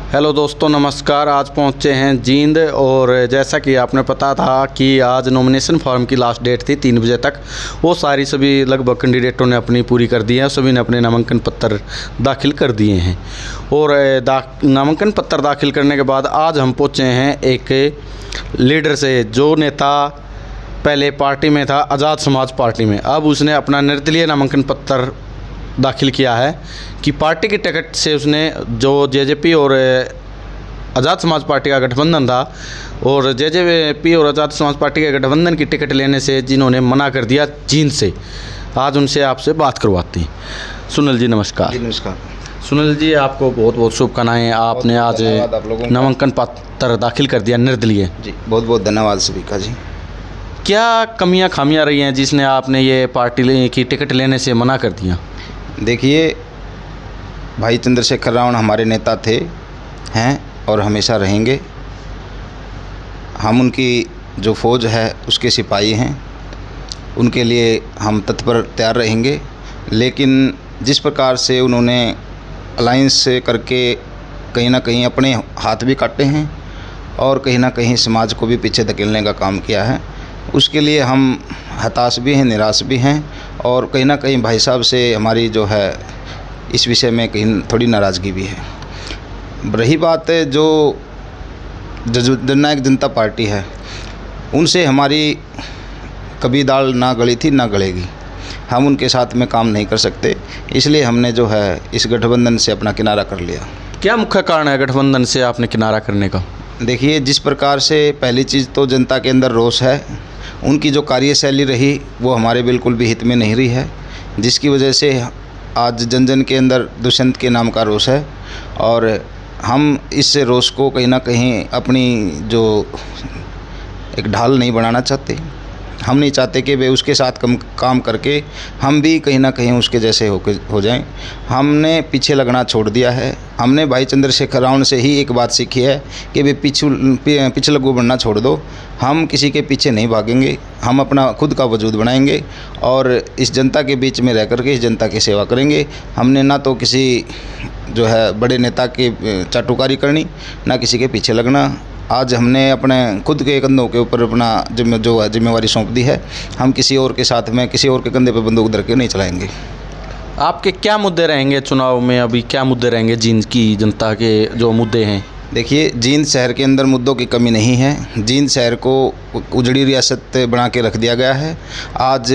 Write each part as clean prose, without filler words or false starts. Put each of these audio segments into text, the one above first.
Hello दोस्तों, नमस्कार। आज पहुंचे हैं जींद और जैसा कि आपने पता था कि आज नॉमिनेशन फॉर्म की लास्ट डेट थी 3 बजे तक। वो सभी लगभग कैंडिडेटों ने अपनी पूरी कर दी है। सभी ने अपने नामांकन पत्र दाखिल कर दिए हैं और नामांकन पत्र दाखिल करने के बाद आज हम पहुंचे हैं एक लीडर से, जो नेता पहले पार्टी में था, आज़ाद समाज पार्टी में। अब उसने अपना निर्दलीय नामांकन पत्र दाखिल किया है कि पार्टी की टिकट से उसने, जो जेजेपी और आज़ाद समाज पार्टी का गठबंधन था, और जेजेपी और आज़ाद समाज पार्टी के गठबंधन की टिकट लेने से जिन्होंने मना कर दिया जींद से, आज उनसे आपसे बात करवाते हैं। सुनील जी नमस्कार। जी नमस्कार। सुनील जी, आपको बहुत बहुत शुभकामनाएं। आपने आज नामांकन पत्र दाखिल कर दिया निर्दलीय। जी बहुत बहुत धन्यवाद सभी का। जी क्या कमियां खामियां रही हैं जिसने आपने ये पार्टी की टिकट लेने से मना कर दिया? देखिए, भाई चंद्रशेखर रावण हमारे नेता थे, हैं और हमेशा रहेंगे। हम उनकी जो फौज है उसके सिपाही हैं, उनके लिए हम तत्पर तैयार रहेंगे। लेकिन जिस प्रकार से उन्होंने अलायंस से करके कहीं ना कहीं अपने हाथ भी काटे हैं और कहीं ना कहीं समाज को भी पीछे धकेलने का काम किया है, उसके लिए हम हताश भी हैं, निराश भी हैं। और कहीं ना कहीं भाई साहब से हमारी जो है इस विषय में कहीं थोड़ी नाराज़गी भी है। रही बात है जो जननायक जनता पार्टी है, उनसे हमारी कभी दाल ना गली थी ना गलेगी। हम उनके साथ में काम नहीं कर सकते, इसलिए हमने जो है इस गठबंधन से अपना किनारा कर लिया। क्या मुख्य कारण है गठबंधन से आपने किनारा करने का? देखिए, जिस प्रकार से पहली चीज़ तो जनता के अंदर रोष है। उनकी जो कार्यशैली रही वो हमारे बिल्कुल भी हित में नहीं रही है, जिसकी वजह से आज जन जन के अंदर दुष्यंत के नाम का रोष है। और हम इस रोष को कहीं ना कहीं अपनी जो एक ढाल नहीं बनाना चाहते। हम नहीं चाहते कि वे उसके साथ काम करके हम भी कहीं ना कहीं उसके जैसे हो जाएं। हमने पीछे लगना छोड़ दिया है। हमने भाई चंद्रशेखर रावण से ही एक बात सीखी है कि वे पिछलग्गू बनना छोड़ दो। हम किसी के पीछे नहीं भागेंगे, हम अपना खुद का वजूद बनाएंगे और इस जनता के बीच में रह करके इस जनता की सेवा करेंगे। हमने ना तो किसी जो है बड़े नेता के चाटुकारी करनी, ना किसी के पीछे लगना। आज हमने अपने खुद के कंधों के ऊपर अपना जिम्मेवारी सौंप दी है। हम किसी और के साथ में किसी और के कंधे पर बंदूक धर के नहीं चलाएंगे। आपके क्या मुद्दे रहेंगे चुनाव में? अभी क्या मुद्दे रहेंगे जींद की जनता के जो मुद्दे हैं? देखिए, जींद शहर के अंदर मुद्दों की कमी नहीं है। जींद शहर को उजड़ी रियासत बना के रख दिया गया है। आज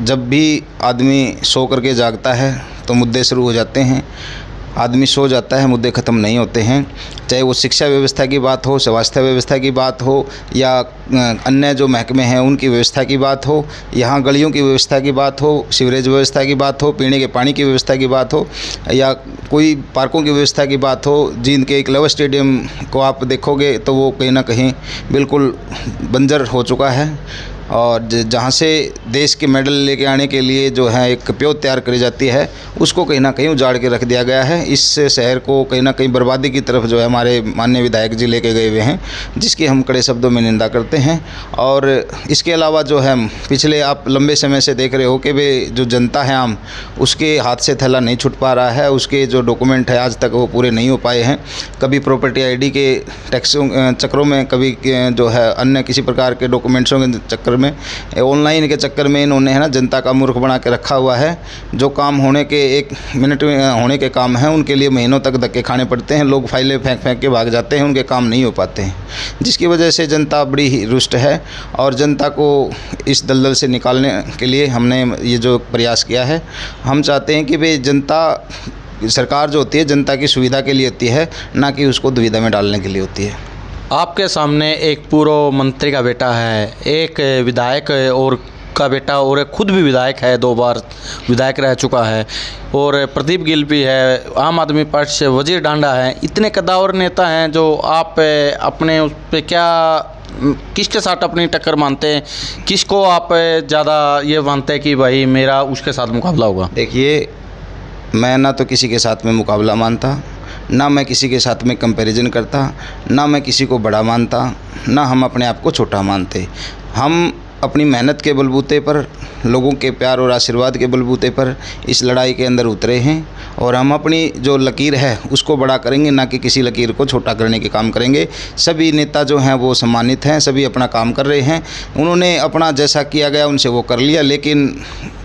जब भी आदमी सो करके जागता है तो मुद्दे शुरू हो जाते हैं। आदमी सो जाता है, मुद्दे ख़त्म नहीं होते हैं। चाहे वो शिक्षा व्यवस्था की बात हो, स्वास्थ्य व्यवस्था की बात हो, या अन्य जो महकमे हैं उनकी व्यवस्था की बात हो, यहाँ गलियों की व्यवस्था की बात हो, सीवरेज व्यवस्था की बात हो, पीने के पानी की व्यवस्था की बात हो, या कोई पार्कों की व्यवस्था की बात हो। जींद के एकलव्य स्टेडियम को आप देखोगे तो वो कहीं ना कहीं बिल्कुल बंजर हो चुका है। और जहाँ से देश के मेडल लेके आने के लिए जो है एक प्योत तैयार करी जाती है, उसको कहीं ना कहीं उजाड़ के रख दिया गया है। इस शहर को कहीं ना कहीं बर्बादी की तरफ जो है हमारे माननीय विधायक जी लेके गए हुए हैं, जिसकी हम कड़े शब्दों में निंदा करते हैं। और इसके अलावा जो है पिछले आप लंबे समय से देख रहे हो कि वे जो जनता है आम, उसके हाथ से थैला नहीं छूट पा रहा है। उसके जो डॉक्यूमेंट है आज तक वो पूरे नहीं हो पाए हैं। कभी प्रॉपर्टी ID के टैक्स चक्रों में, कभी जो है अन्य किसी प्रकार के डॉक्यूमेंट्सों के चक्कर में, ऑनलाइन के चक्कर में इन्होंने है ना जनता का मूर्ख बना के रखा हुआ है। जो काम होने के 1 मिनट में होने के काम हैं, उनके लिए महीनों तक धक्के खाने पड़ते हैं। लोग फाइलें फेंक फेंक के भाग जाते हैं, उनके काम नहीं हो पाते हैं, जिसकी वजह से जनता बड़ी ही रुष्ट है। और जनता को इस दलदल से निकालने के लिए हमने ये जो प्रयास किया है, हम चाहते हैं कि भाई जनता, सरकार जो होती है जनता की सुविधा के लिए होती है, ना कि उसको दुविधा में डालने के लिए होती है। आपके सामने एक पूर्व मंत्री का बेटा है, एक विधायक और का बेटा, और खुद भी विधायक है, 2 बार विधायक रह चुका है, और प्रदीप गिल भी है, आम आदमी पार्टी से वजीर डांडा है। इतने कद्दावर नेता हैं, जो आप अपने उस पर क्या, किसके साथ अपनी टक्कर मानते हैं? किसको आप ज़्यादा ये मानते हैं कि भाई मेरा उसके साथ मुकाबला होगा? देखिए, मैं ना तो किसी के साथ में मुकाबला मानता, ना मैं किसी के साथ में कंपैरिजन करता, ना मैं किसी को बड़ा मानता, ना हम अपने आप को छोटा मानते। हम अपनी मेहनत के बलबूते पर, लोगों के प्यार और आशीर्वाद के बलबूते पर इस लड़ाई के अंदर उतरे हैं और हम अपनी जो लकीर है उसको बड़ा करेंगे, ना कि किसी लकीर को छोटा करने के काम करेंगे। सभी नेता जो हैं वो सम्मानित हैं, सभी अपना काम कर रहे हैं। उन्होंने अपना जैसा किया गया उनसे वो कर लिया, लेकिन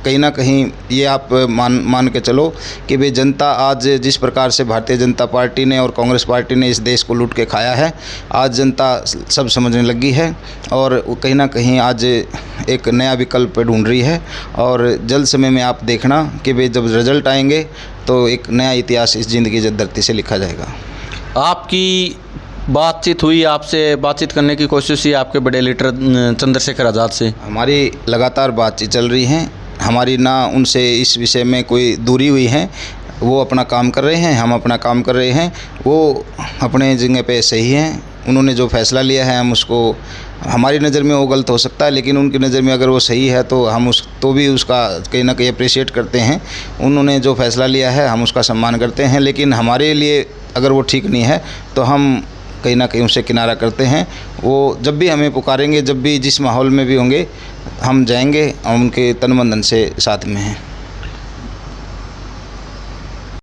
कहीं ना कहीं ये आप मान के चलो कि भाई जनता आज जिस प्रकार से भारतीय जनता पार्टी ने और कांग्रेस पार्टी ने इस देश को लूट के खाया है, आज जनता सब समझने लगी है और कहीं ना कहीं आज एक नया विकल्प ढूंढ रही है। और जल्द समय में आप देखना कि भाई जब रिजल्ट आएंगे तो एक नया इतिहास इस ज़िंदगी धरती से लिखा जाएगा। आपकी बातचीत हुई, आपसे बातचीत करने की कोशिश हुई आपके बड़े लीडर चंद्रशेखर आज़ाद से? हमारी लगातार बातचीत चल रही है, हमारी ना उनसे इस विषय में कोई दूरी हुई है। वो अपना काम कर रहे हैं, हम अपना काम कर रहे हैं। वो अपने जगह पे सही हैं। उन्होंने जो फ़ैसला लिया है हम उसको, हमारी नज़र में वो गलत हो सकता है, लेकिन उनकी नज़र में अगर वो सही है तो हम उसका कहीं ना कहीं अप्रिशिएट करते हैं। उन्होंने जो फ़ैसला लिया है हम उसका सम्मान करते हैं, लेकिन हमारे लिए अगर वो ठीक नहीं है तो हम कहीं ना कहीं उससे किनारा करते हैं। वो जब भी हमें पुकारेंगे, जब भी जिस माहौल में भी होंगे, हम जाएंगे, हम उनके तन मन धन से साथ में हैं।